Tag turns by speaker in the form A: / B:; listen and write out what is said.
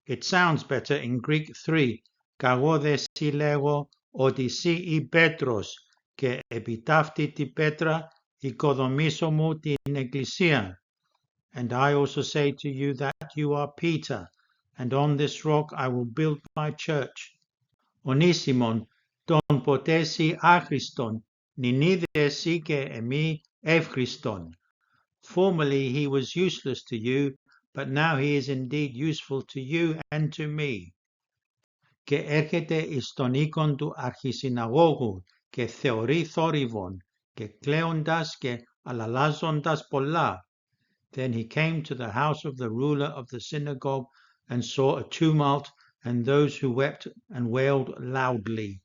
A: It sounds better in Greek 3. «Καγώ δε σοι λέγω ότι σοι η Πέτρος και επί ταύτη τη πέτρα οικοδομήσω μου την εκκλησία. And I also say to you that you are Peter, and on this rock I will build my church. Ονίσιμον, τον ποτέ σοι άχρηστον, νυνίδε εσύ και εμεί εύχριστον. Formerly he was useless to you, but now he is indeed useful to you and to me. Και έρχεται εις τον οίκον του αρχισυναγώγου και θεωρεί θόρυβον και κλαίοντας και αλλαλάζοντας πολλά. Then he came to the house of the ruler of the synagogue and saw a tumult and those who wept and wailed loudly.